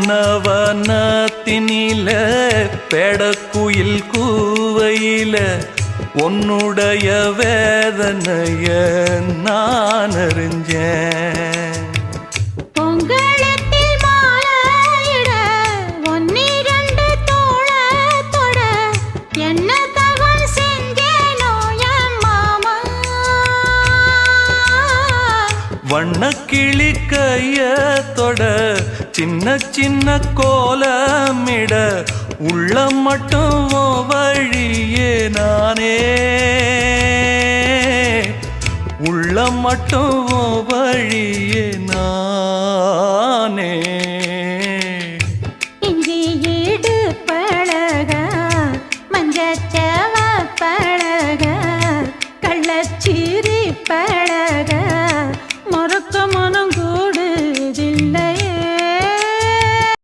உன்னவனத்தினில பெடக்குயில் கூவையில உன்னுடைய வேதனைய நான் அறிஞ்சேன். பொங்கலத்தில் மாலையிட ஒன்னிரண்டு தோளத்தோட என்ன தவம் செஞ்சேனோ என் மாமா. வண்ணக்கிளி கையத்தோட சின்ன சின்ன கோலமிட உள்ள மட்டும் வழியே நானே உள்ள மட்டும் வழியே நானே.